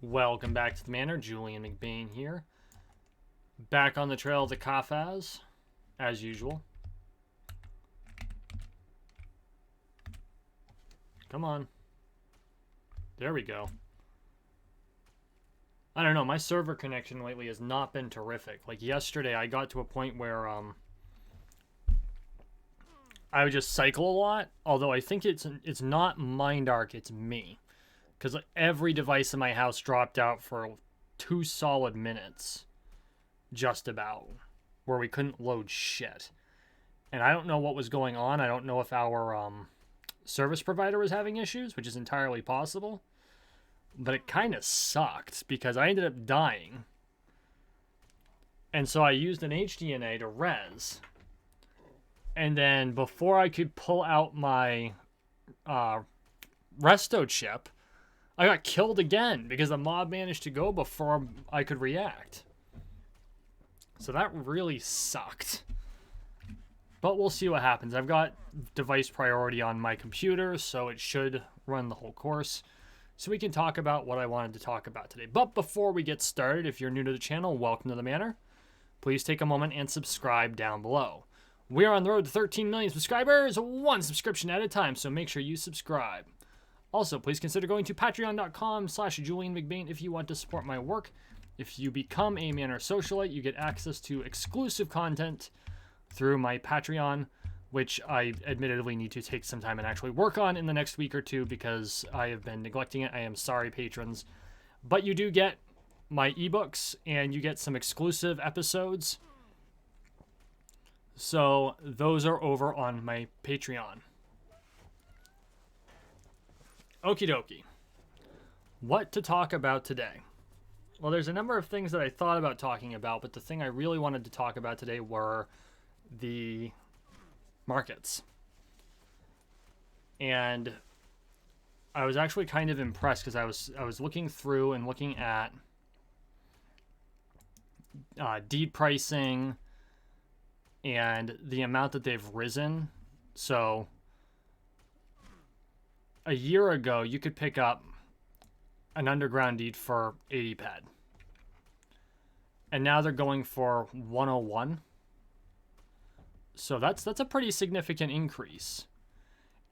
Welcome back to the Manor. Julian McBain here. Back on the trail of the Kafaz, as usual. Come on. There we go. I don't know, my server connection lately has not been terrific. Like yesterday, I got to a point where I would just cycle a lot. Although I think it's not Mindark, it's me. Because every device in my house dropped out for 2 solid minutes. Just about. Where we couldn't load shit. And I don't know what was going on. I don't know if our service provider was having issues, which is entirely possible. But it kind of sucked because I ended up dying. And so I used an HDNA to res. And then before I could pull out my resto chip, I got killed again because the mob managed to go before I could react. So that really sucked. But we'll see what happens. I've got device priority on my computer, so it should run the whole course. So we can talk about what I wanted to talk about today. But before we get started, if you're new to the channel, welcome to the Manor. Please take a moment and subscribe down below. We are on the road to 13 million subscribers, 1 subscription at a time, so make sure you subscribe. Also, please consider going to patreon.com/JulianMcBain if you want to support my work. If you become a Manor Socialite, you get access to exclusive content through my Patreon, which I admittedly need to take some time and actually work on in the next week or two because I have been neglecting it. I am sorry, patrons. But you do get my ebooks and you get some exclusive episodes. So those are over on my Patreon. Okie dokie. What to talk about today? Well, there's a number of things that I thought about talking about, but the thing I really wanted to talk about today were the markets. And I was actually kind of impressed because I was looking through and looking at deed pricing and the amount that they've risen. So a year ago, you could pick up an underground deed for 80 ped. And now they're going for 101. So that's a pretty significant increase.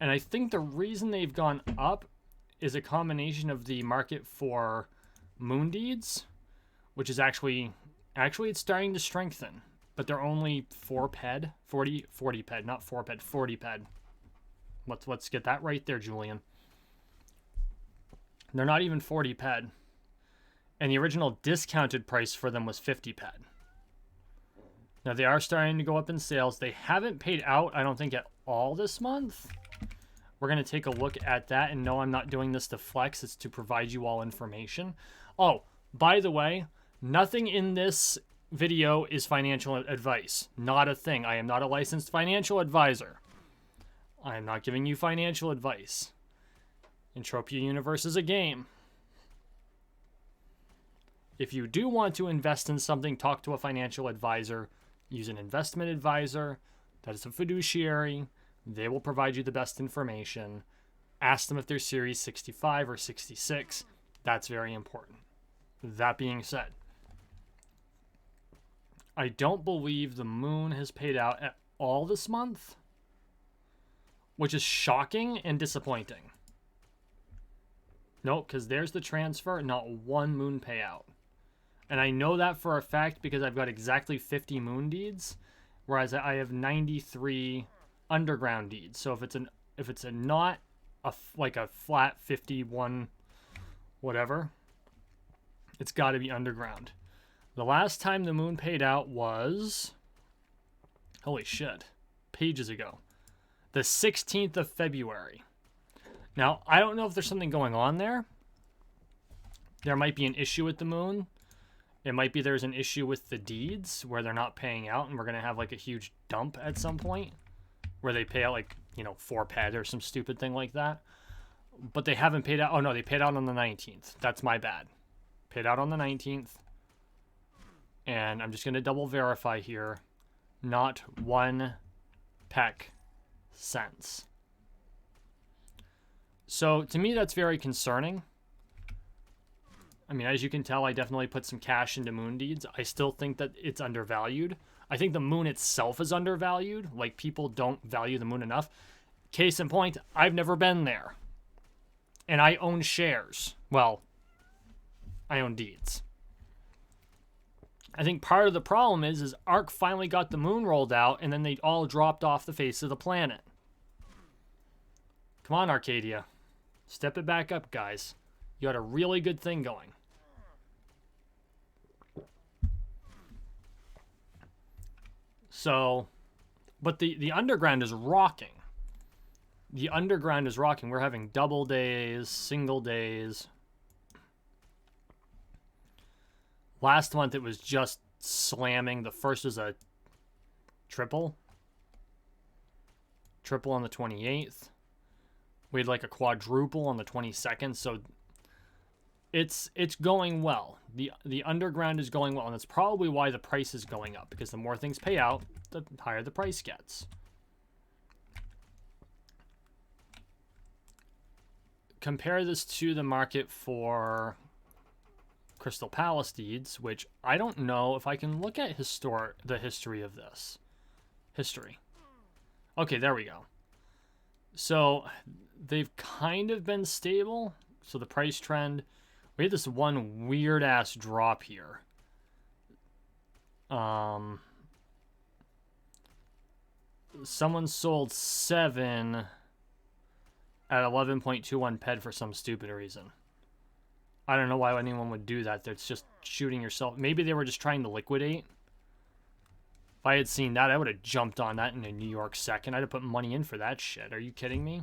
And I think the reason they've gone up is a combination of the market for moon deeds, which is actually it's starting to strengthen. But they're only 4 ped, 40 ped, not 4 ped, 40 ped. Let's get that right there, Julian. They're not even 40 ped. And the original discounted price for them was 50 ped. Now, they are starting to go up in sales. They haven't paid out, I don't think, at all this month. We're going to take a look at that. And no, I'm not doing this to flex. It's to provide you all information. Oh, by the way, nothing in this video is financial advice. Not a thing. I am not a licensed financial advisor. I am not giving you financial advice. Entropia Universe is a game. If you do want to invest in something, talk to a financial advisor. Use an investment advisor. That is a fiduciary. They will provide you the best information. Ask them if they're Series 65 or 66. That's very important. That being said, I don't believe the moon has paid out at all this month, which is shocking and disappointing. Nope, because there's the transfer, not 1 moon payout. And I know that for a fact because I've got exactly 50 moon deeds, whereas I have 93 underground deeds. So if it's not like a flat 51 whatever, it's got to be underground. The last time the moon paid out was, holy shit, pages ago. The 16th of February. Now, I don't know if there's something going on there. There might be an issue with the moon. It might be there's an issue with the deeds where they're not paying out and we're going to have like a huge dump at some point where they pay out like, 4 ped or some stupid thing like that. But they haven't paid out. Oh, no, they paid out on the 19th. That's my bad. Paid out on the 19th. And I'm just going to double verify here. Not 1 peck cents. So to me, that's very concerning. I mean, as you can tell, I definitely put some cash into Moon Deeds. I still think that it's undervalued. I think the moon itself is undervalued. Like, people don't value the moon enough. Case in point, I've never been there. And I own shares. Well, I own deeds. I think part of the problem is Ark finally got the moon rolled out, and then they all dropped off the face of the planet. Come on, Arcadia. Step it back up, guys. You got a really good thing going. So, but the underground is rocking. The underground is rocking. We're having double days, single days. Last month it was just slamming. The first was a triple. Triple on the 28th. We had like a quadruple on the 22nd. So it's going well. The underground is going well, and that's probably why the price is going up, because the more things pay out, the higher the price gets. Compare this to the market for Crystal Palace deeds, which I don't know if I can look at the history of this. History. Okay, there we go. So they've kind of been stable. So the price trend, we had this one weird ass drop here. Someone sold 7 at 11.21 PED for some stupid reason. I don't know why anyone would do that. That's just shooting yourself. Maybe they were just trying to liquidate. If I had seen that, I would have jumped on that in a New York second. I'd have put money in for that shit. Are you kidding me?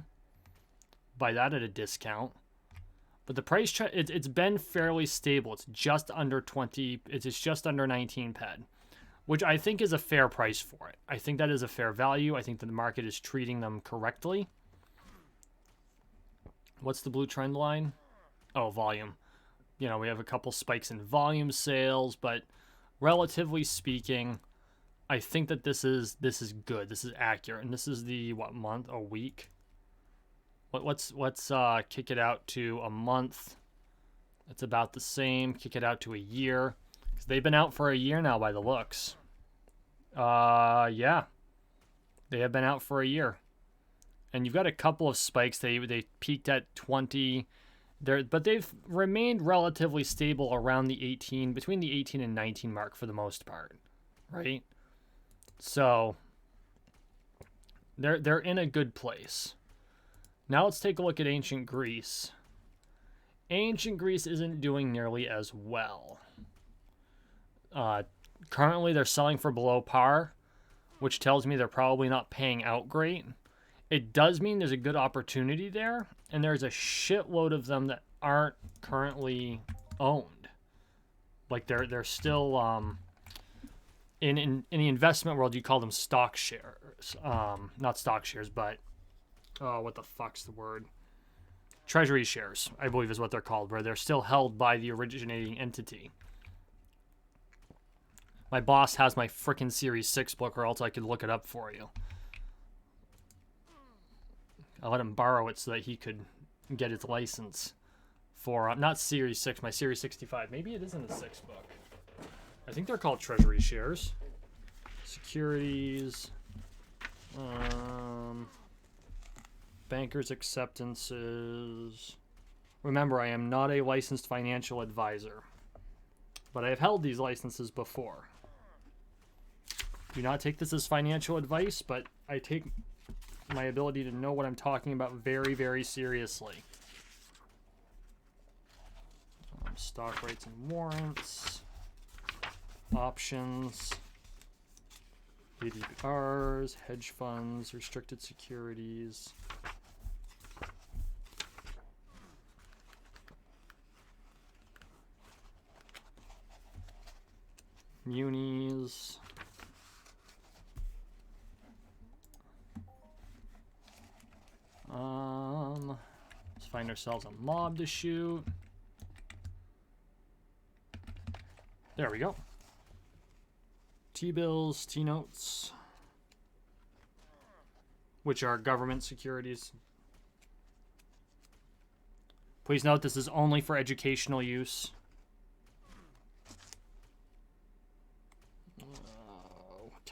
Buy that at a discount. But the price, it's been fairly stable. It's just under 20. It's just under 19 PED, which I think is a fair price for it. I think that is a fair value. I think that the market is treating them correctly. What's the blue trend line? Oh, volume. You know, we have a couple spikes in volume sales, but relatively speaking, I think that this is good. This is accurate, and this is the what month? A week. Let's kick it out to a month. It's about the same. Kick it out to a year, because they've been out for a year now by the looks. Yeah, they have been out for a year, and you've got a couple of spikes. They peaked at 20. But they've remained relatively stable around the 18, between the 18 and 19 mark for the most part, right? So they're in a good place. Now let's take a look at ancient Greece. Ancient Greece isn't doing nearly as well. Currently, they're selling for below par, which tells me they're probably not paying out great. It does mean there's a good opportunity there, and there's a shitload of them that aren't currently owned. Like they're still in the investment world, you call them stock shares. Not stock shares, but what the fuck's the word? Treasury shares, I believe is what they're called, where they're still held by the originating entity. My boss has my frickin' Series 6 book, or else I could look it up for you. I let him borrow it so that he could get his license for, not Series 6, my Series 65. Maybe it is in the 6 book. I think they're called treasury shares. Securities. Bankers' acceptances. Remember, I am not a licensed financial advisor, but I have held these licenses before. Do not take this as financial advice, but I take my ability to know what I'm talking about very, very seriously. Stock rates and warrants. Options. ADRs. Hedge funds. Restricted securities. Munis. Let's find ourselves a mob to shoot. There we go. T-bills, T-notes, which are government securities. Please note this is only for educational use.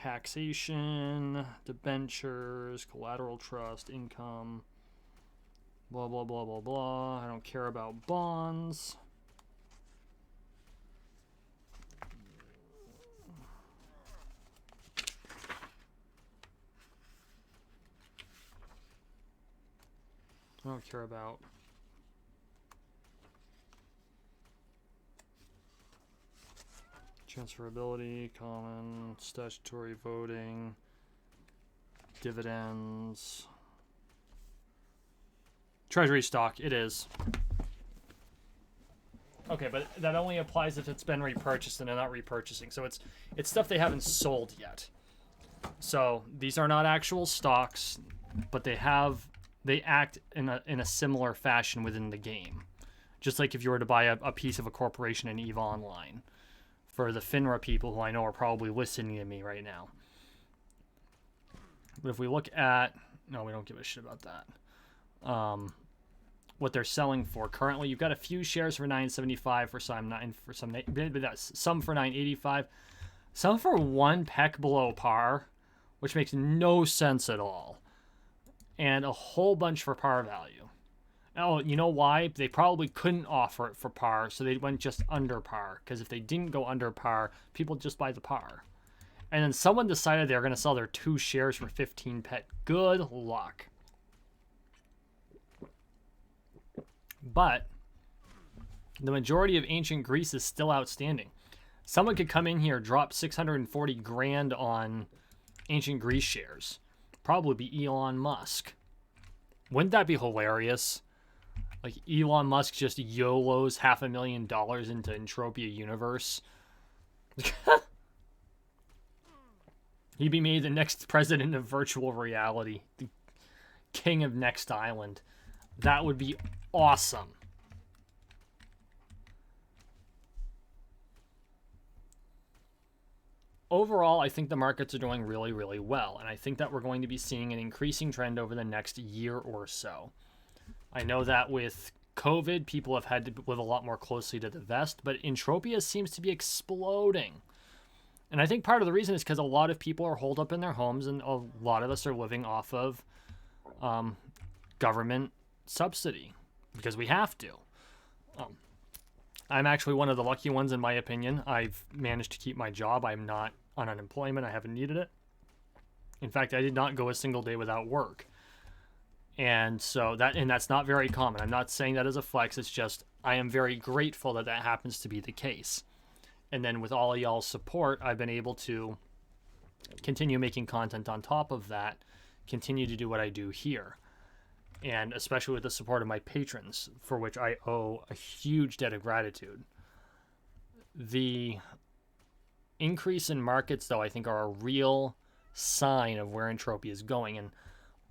taxation, debentures, collateral trust, income, blah, blah, blah, blah, blah. I don't care about bonds. I don't care about transferability, common, statutory voting, dividends. Treasury stock, it is. Okay, but that only applies if it's been repurchased and they're not repurchasing. So it's stuff they haven't sold yet. So these are not actual stocks, but they act in a similar fashion within the game. Just like if you were to buy a piece of a corporation in EVE Online. For the FINRA people who I know are probably listening to me right now. But if we look at... No, we don't give a shit about that. What they're selling for. Currently, you've got a few shares for $9.75, for some for $9.85. Some for 1 peck below par, which makes no sense at all. And a whole bunch for par value. Oh, you know why? They probably couldn't offer it for par, so they went just under par. Because if they didn't go under par, people just buy the par. And then someone decided they were going to sell their 2 shares for 15 pet. Good luck. But the majority of ancient Greece is still outstanding. Someone could come in here, drop 640 grand on ancient Greece shares. Probably be Elon Musk. Wouldn't that be hilarious? Like Elon Musk just YOLOs $500,000 into Entropia Universe. He'd be made the next president of virtual reality. The king of Next Island. That would be awesome. Overall, I think the markets are doing really, really well. And I think that we're going to be seeing an increasing trend over the next year or so. I know that with COVID, people have had to live a lot more closely to the vest, but Entropia seems to be exploding. And I think part of the reason is because a lot of people are holed up in their homes, and a lot of us are living off of government subsidy, because we have to. I'm actually one of the lucky ones, in my opinion. I've managed to keep my job. I'm not on unemployment. I haven't needed it. In fact, I did not go a single day without work. And so that's not very common. I'm not saying that as a flex. It's just I am very grateful that that happens to be the case. And then with all of y'all's support, I've been able to continue making content on top of that, continue to do what I do here. And especially with the support of my patrons, for which I owe a huge debt of gratitude. The increase in markets, though, I think are a real sign of where Entropia is going. And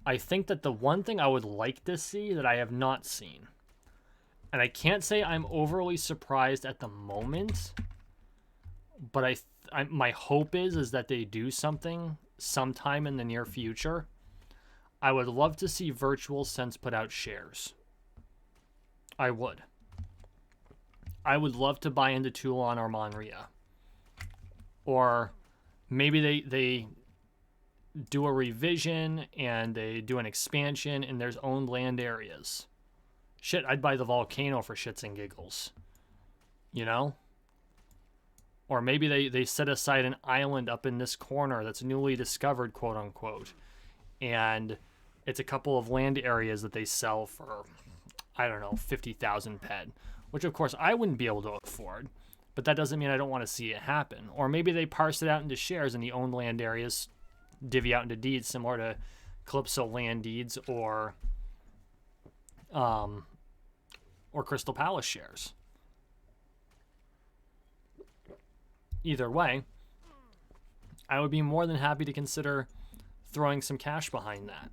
I think that the one thing I would like to see that I have not seen, and I can't say I'm overly surprised at the moment, but my hope is that they do something sometime in the near future. I would love to see Virtual Sense put out shares. I would. I would love to buy into Toulon or Monria. Or maybe they do a revision and they do an expansion and there's owned land areas. Shit, I'd buy the volcano for shits and giggles. You know? Or maybe they set aside an island up in this corner that's newly discovered, quote unquote. And it's a couple of land areas that they sell for, I don't know, 50,000 ped. Which, of course, I wouldn't be able to afford. But that doesn't mean I don't want to see it happen. Or maybe they parse it out into shares and the owned land areas divvy out into deeds, similar to Calypso land deeds or Crystal Palace shares. Either way, I would be more than happy to consider throwing some cash behind that,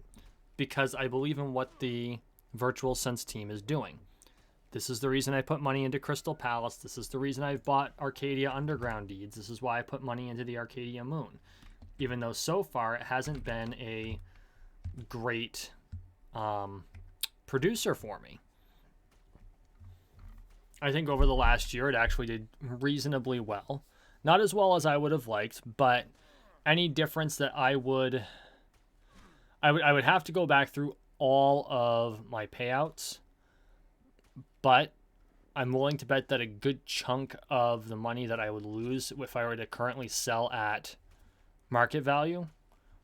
because I believe in what the Virtual Sense team is doing. This is the reason I put money into Crystal Palace. This is the reason I've bought Arcadia Underground deeds. This is why I put money into the Arcadia Moon. Even though so far it hasn't been a great producer for me. I think over the last year it actually did reasonably well. Not as well as I would have liked, but any difference that I would have to go back through all of my payouts, but I'm willing to bet that a good chunk of the money that I would lose if I were to currently sell at market value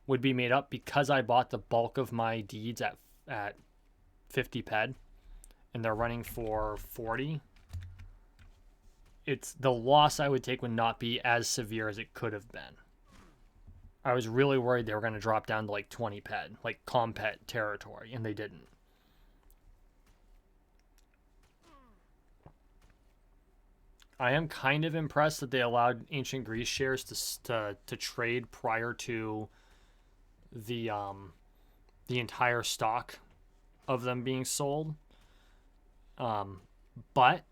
would be made up because I bought the bulk of my deeds at 50 ped and they're running for 40. It's the loss I would take would not be as severe as it could have been. I was really worried they were going to drop down to like 20 ped, like compet territory, and they didn't. I am kind of impressed that they allowed Ancient Greece shares to trade prior to the entire stock of them being sold. But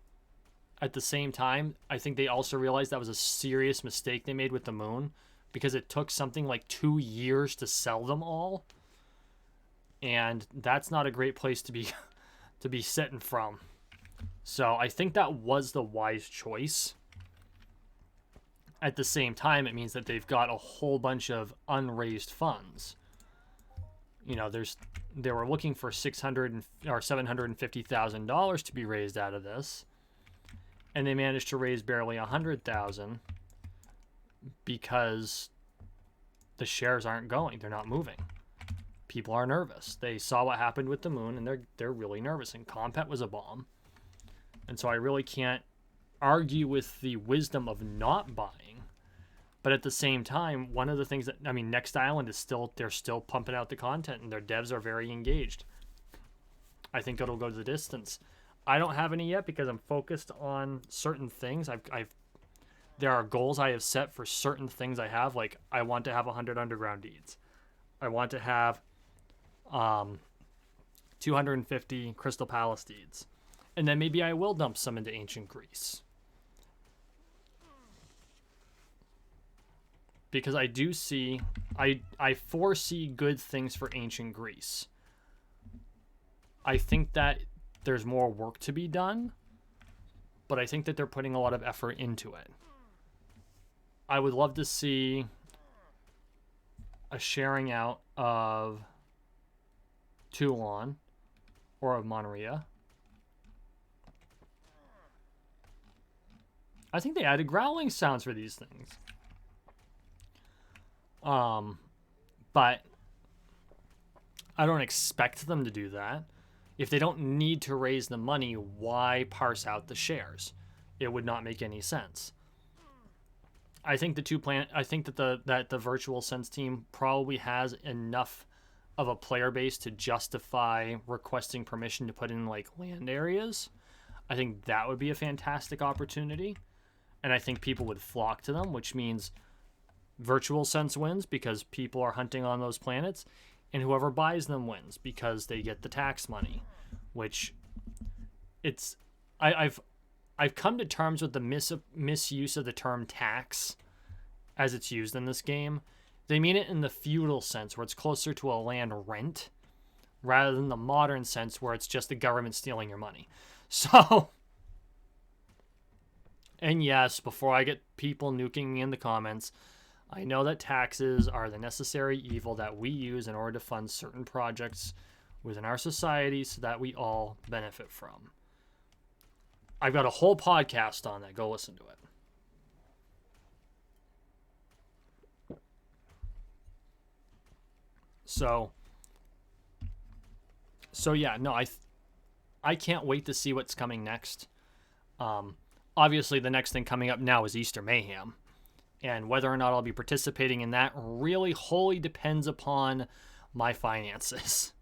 at the same time, I think they also realized that was a serious mistake they made with the moon, because it took something like 2 years to sell them all, and that's not a great place to be to be sitting from. So I think that was the wise choice. At the same time, it means that they've got a whole bunch of unraised funds. You know, they were looking for $750,000 to be raised out of this, and they managed to raise barely $100,000 because the shares aren't going. They're not moving. People are nervous. They saw what happened with the moon, and they're really nervous. And Compet was a bomb, and so I really can't argue with the wisdom of not buying. But at the same time, one of the things that, I mean, Next Island is they're still pumping out the content, and their devs are very engaged. I think it'll go the distance. I don't have any yet because I'm focused on certain things. There are goals I have set for certain things I have. Like, I want to have 100 underground deeds. I want to have 250 Crystal Palace deeds. And then maybe I will dump some into Ancient Greece. Because I do see, I foresee good things for Ancient Greece. I think that there's more work to be done, but I think that they're putting a lot of effort into it. I would love to see a sharing out of Toulon or of Monteria. I think they added growling sounds for these things. But I don't expect them to do that. If they don't need to raise the money, why parse out the shares? It would not make any sense. I think that the Virtual Sense team probably has enough of a player base to justify requesting permission to put in like land areas. I think that would be a fantastic opportunity, and I think people would flock to them, which means Virtual Sense wins because people are hunting on those planets, and whoever buys them wins because they get the tax money, which I've come to terms with the misuse of the term tax as it's used in this game. They mean it in the feudal sense, where it's closer to a land rent, rather than the modern sense where it's just the government stealing your money. So, and yes, before I get people nuking me in the comments, I know that taxes are the necessary evil that we use in order to fund certain projects within our society so that we all benefit from. I've got a whole podcast on that. Go listen to it. So yeah, no, I can't wait to see what's coming next. Obviously, the next thing coming up now is Easter Mayhem. And whether or not I'll be participating in that really wholly depends upon my finances,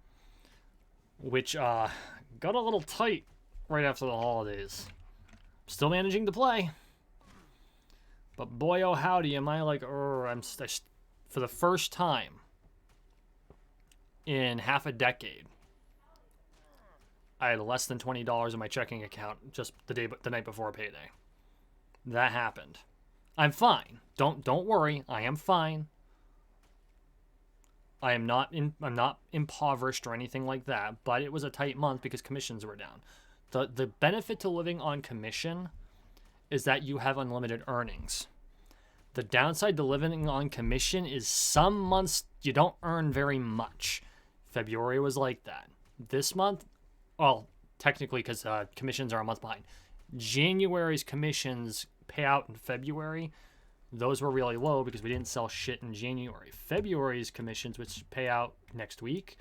which got a little tight right after the holidays. Still managing to play, but boy, oh howdy, am I like, for the first time in half a decade, I had less than $20 in my checking account just the night before payday. That happened. I'm fine. Don't worry. I am fine. I'm not impoverished or anything like that, but it was a tight month because commissions were down. The benefit to living on commission is that you have unlimited earnings. The downside to living on commission is some months you don't earn very much. February was like that. This month, well, technically because commissions are a month behind. January's commissions pay out in February. Those were really low because we didn't sell shit in January. February's commissions, which pay out next week,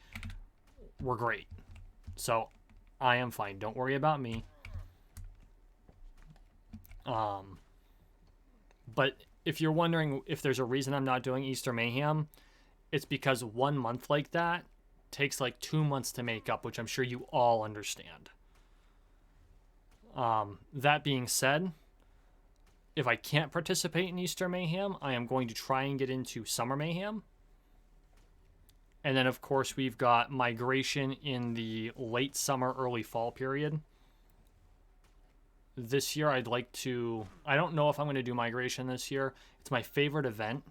were great. So I am fine. Don't worry about me. But if you're wondering if there's a reason I'm not doing Easter Mayhem, it's because 1 month like that takes like 2 months to make up, which I'm sure you all understand. That being said, if I can't participate in Easter Mayhem, I am going to try and get into Summer Mayhem. And then, of course, we've got Migration in the late summer, early fall period. This year, I'd like to... I don't know if I'm going to do Migration this year. It's my favorite event,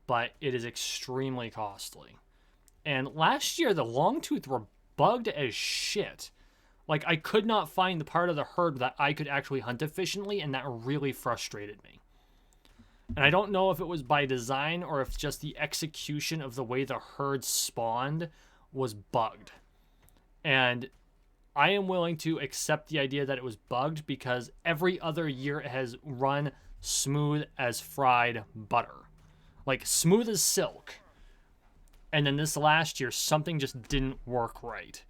but it is extremely costly. And last year, the Longtooth were bugged as shit. Like, I could not find the part of the herd that I could actually hunt efficiently, and that really frustrated me. And I don't know if it was by design or if just the execution of the way the herd spawned was bugged. And I am willing to accept the idea that it was bugged because every other year it has run smooth as fried butter. Like, smooth as silk. And then this last year, something just didn't work right.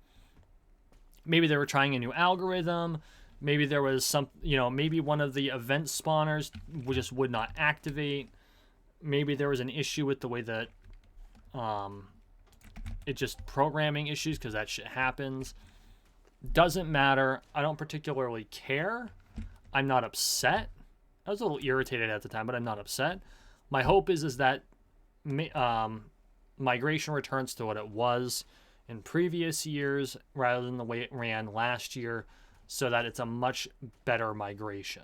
Maybe they were trying a new algorithm. Maybe there was some, maybe one of the event spawners just would not activate. Maybe there was an issue with the way that, it just programming issues, because that shit happens. Doesn't matter. I don't particularly care. I'm not upset. I was a little irritated at the time, but I'm not upset. My hope is that Migration returns to what it was in previous years rather than the way it ran last year, so that it's a much better Migration.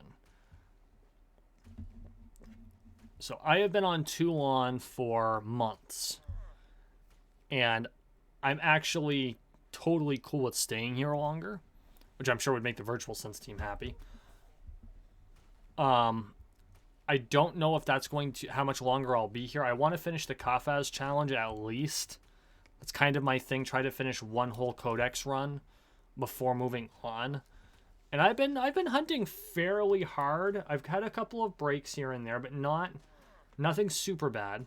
So I have been on Toulon for months, and I'm actually totally cool with staying here longer, which I'm sure would make the Virtual Sense team happy. I don't know if that's how much longer I'll be here. I want to finish the Kafaz challenge at least. That's kind of my thing. Try to finish one whole Codex run before moving on. And I've been hunting fairly hard. I've had a couple of breaks here and there, but nothing super bad.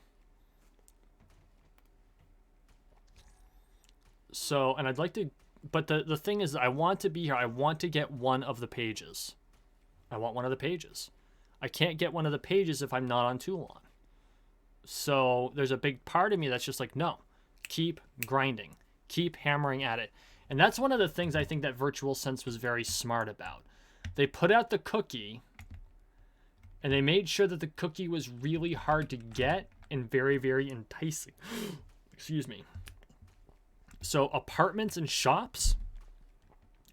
So, and I'd like to, but the thing is, I want to be here. I want to get one of the pages. I want one of the pages. I can't get one of the pages if I'm not on Toulon. So there's a big part of me that's just like, no, keep grinding, keep hammering at it. And that's one of the things I think that Virtual Sense was very smart about. They put out the cookie, and they made sure that the cookie was really hard to get and very, very enticing. Excuse me. So apartments and shops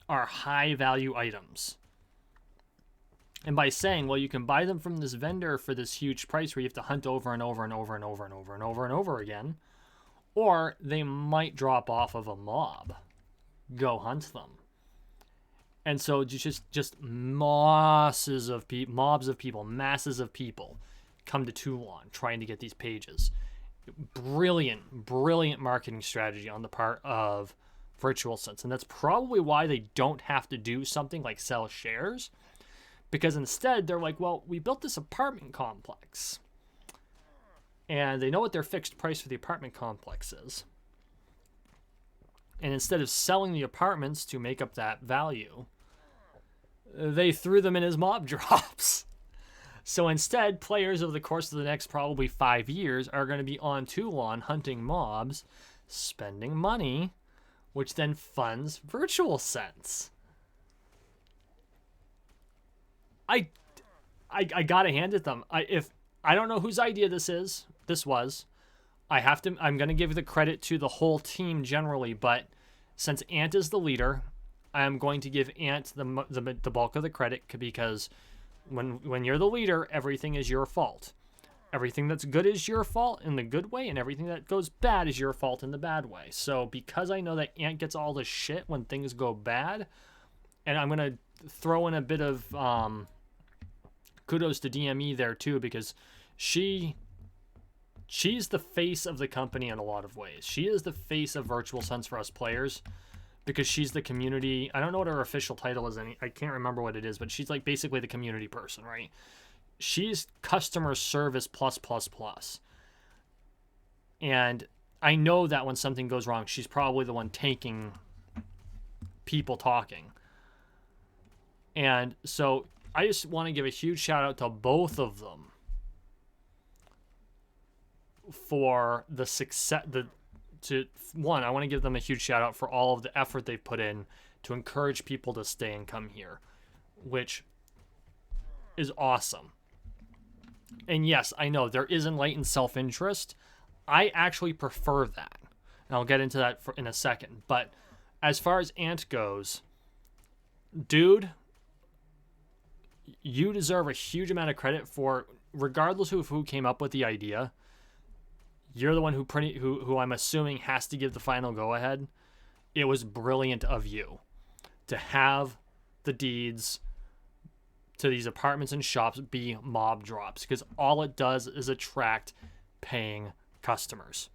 are high value items. And by saying, well, you can buy them from this vendor for this huge price where you have to hunt over and over and over and over and over and over and over again, or they might drop off of a mob. Go hunt them. And so just masses of people come to Toulon trying to get these pages. Brilliant marketing strategy on the part of Virtual Sense. And that's probably why they don't have to do something like sell shares. Because instead, they're like, well, we built this apartment complex. And they know what their fixed price for the apartment complex is. And instead of selling the apartments to make up that value, they threw them in as mob drops. So instead, players over the course of the next probably 5 years are going to be on Toulon hunting mobs, spending money, which then funds Virtual Sense. I gotta hand it them. I don't know whose idea this was. I'm gonna give the credit to the whole team generally, but since Ant is the leader, I am going to give Ant the bulk of the credit, because when you're the leader, everything is your fault. Everything that's good is your fault in the good way, and everything that goes bad is your fault in the bad way. So because I know that Ant gets all the shit when things go bad, and I'm gonna throw in a bit of kudos to DME there too, because she's the face of the company in a lot of ways. She is the face of Virtual Suns for us players because she's the community. I don't know what her official title is. I can't remember what it is, but she's like basically the community person, right? She's customer service plus plus plus. And I know that when something goes wrong, she's probably the one taking people talking. And so I just want to give a huge shout out to both of them for the success. I want to give them a huge shout out for all of the effort they've put in to encourage people to stay and come here, which is awesome. And yes, I know there is enlightened self-interest. I actually prefer that. And I'll get into that in a second. But as far as Ant goes, dude, you deserve a huge amount of credit for, regardless of who came up with the idea, you're the one who I'm assuming has to give the final go-ahead. It was brilliant of you to have the deeds to these apartments and shops be mob drops, because all it does is attract paying customers.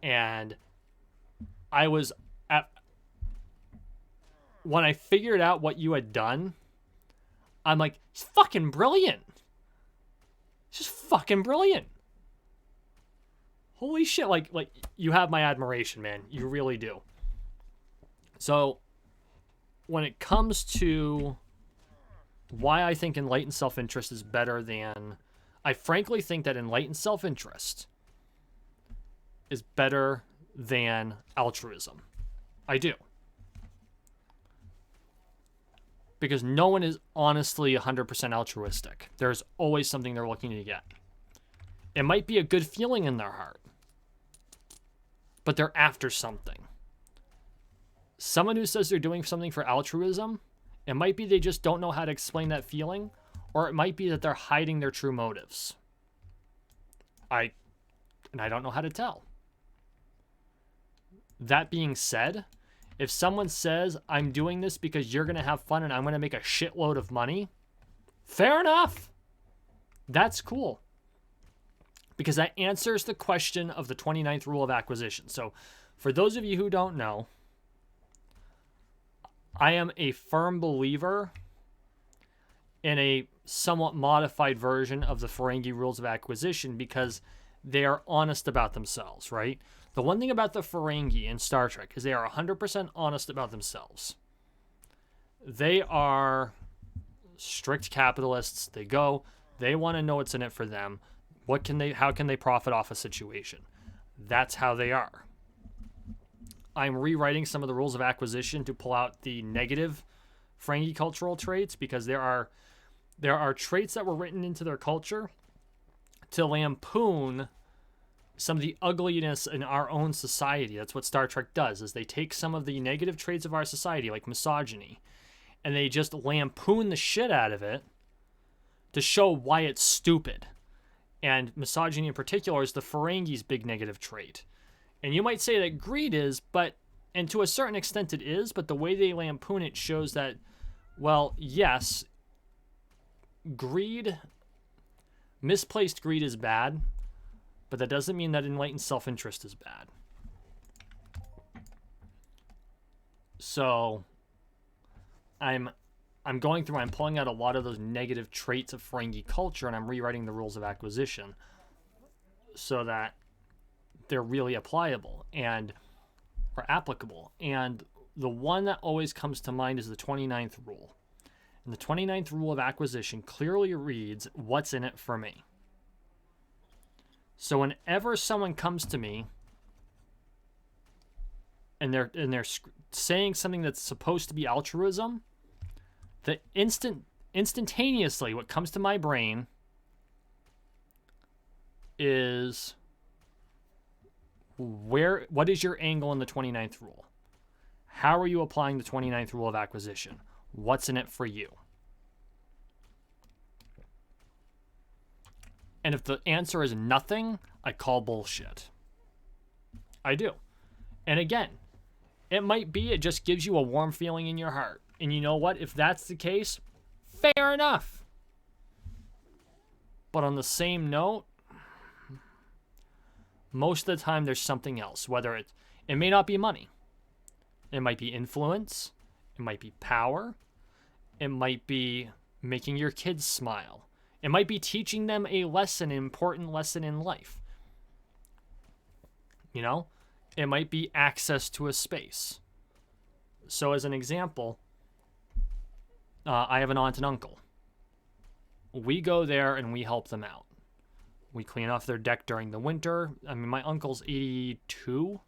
And when I figured out what you had done, I'm like, it's fucking brilliant. It's just fucking brilliant. Holy shit, like you have my admiration, man. You really do. So when it comes to why I think enlightened self-interest is better than... I frankly think that enlightened self-interest is better than altruism. I do. Because no one is honestly 100% altruistic. There's always something they're looking to get. It might be a good feeling in their heart, but they're after something. Someone who says they're doing something for altruism, it might be they just don't know how to explain that feeling, or it might be that they're hiding their true motives. I don't know how to tell. That being said, if someone says, I'm doing this because you're going to have fun and I'm going to make a shitload of money, fair enough. That's cool. Because that answers the question of the 29th rule of acquisition. So for those of you who don't know, I am a firm believer in a somewhat modified version of the Ferengi rules of acquisition because they are honest about themselves, right? The one thing about the Ferengi in Star Trek is they are 100% honest about themselves. They are strict capitalists. They want to know what's in it for them. How can they profit off a situation? That's how they are. I'm rewriting some of the rules of acquisition to pull out the negative Ferengi cultural traits because there are traits that were written into their culture to lampoon some of the ugliness in our own society. That's what Star Trek does, is they take some of the negative traits of our society, like misogyny, and they just lampoon the shit out of it to show why it's stupid. And misogyny in particular is the Ferengi's big negative trait. And you might say that greed is, and to a certain extent it is, but the way they lampoon it shows that, well, yes, misplaced greed is bad, but that doesn't mean that enlightened self-interest is bad. So I'm pulling out a lot of those negative traits of Ferengi culture, and I'm rewriting the rules of acquisition so that they're really applicable. And the one that always comes to mind is the 29th rule. And the 29th rule of acquisition clearly reads, what's in it for me? So whenever someone comes to me and they're saying something that's supposed to be altruism, instantaneously what comes to my brain is, what is your angle in the 29th rule? How are you applying the 29th rule of acquisition? What's in it for you? And if the answer is nothing, I call bullshit. I do. And again, it might be it just gives you a warm feeling in your heart. And you know what? If that's the case, fair enough. But on the same note, most of the time there's something else. Whether it may not be money. It might be influence. It might be power. It might be making your kids smile. It might be teaching them a lesson, an important lesson in life. You know? It might be access to a space. So as an example, I have an aunt and uncle. We go there and we help them out. We clean off their deck during the winter. I mean, my uncle's 81,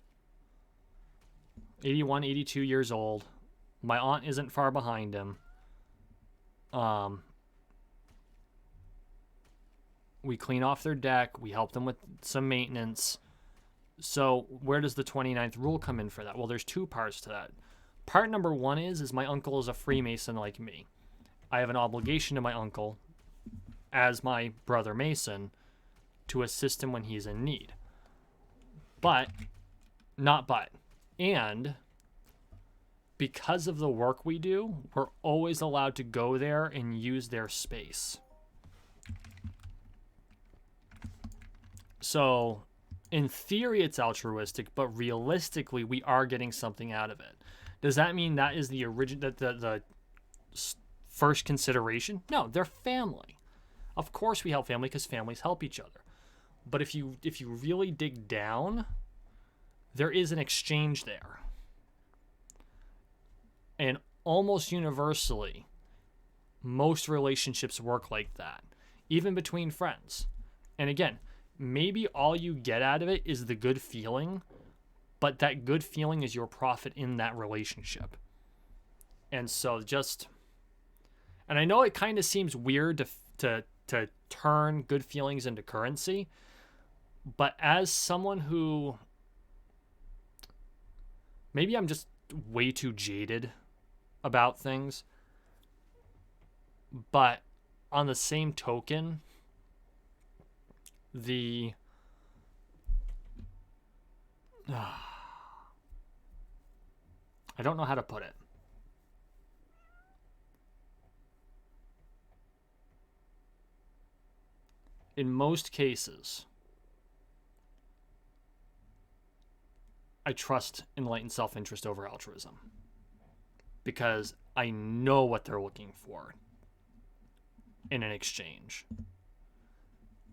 82 years old. My aunt isn't far behind him. We clean off their deck. We help them with some maintenance. So where does the 29th rule come in for that? Well, there's two parts to that. Part number one is my uncle is a Freemason like me. I have an obligation to my uncle as my brother Mason to assist him when he's in need. And because of the work we do, we're always allowed to go there and use their space. So, in theory, it's altruistic, but realistically, we are getting something out of it. Does that mean that is the first consideration? No, they're family. Of course, we help family because families help each other. But if you really dig down, there is an exchange there. And almost universally, most relationships work like that, even between friends. And again, maybe all you get out of it is the good feeling, but that good feeling is your profit in that relationship. And so and I know it kind of seems weird to turn good feelings into currency, but as someone who, maybe I'm just way too jaded about things, but on the same token, I don't know how to put it. In most cases, I trust enlightened self-interest over altruism because I know what they're looking for in an exchange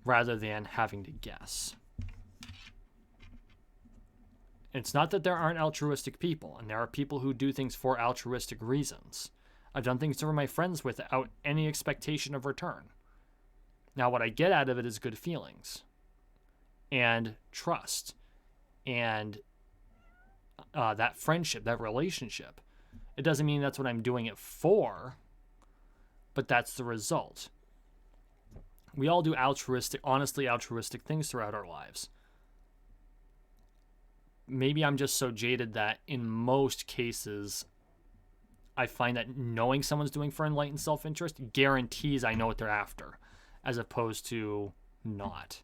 rather than having to guess. It's not that there aren't altruistic people, and there are people who do things for altruistic reasons. I've done things for my friends without any expectation of return. Now, what I get out of it is good feelings and trust and that friendship, that relationship. It doesn't mean that's what I'm doing it for, but that's the result. We all do honestly altruistic things throughout our lives. Maybe I'm just so jaded that in most cases, I find that knowing someone's doing for enlightened self-interest guarantees I know what they're after, as opposed to not.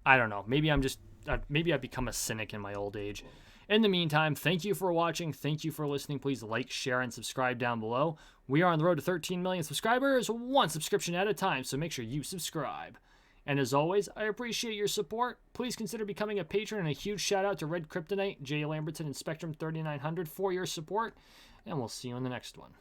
I don't know. Maybe I've become a cynic in my old age. In the meantime, thank you for watching. Thank you for listening. Please like, share, and subscribe down below. We are on the road to 13 million subscribers, one subscription at a time, so make sure you subscribe. And as always, I appreciate your support. Please consider becoming a patron, and a huge shout out to Red Kryptonite, Jay Lamberton, and Spectrum 3900 for your support. And we'll see you in the next one.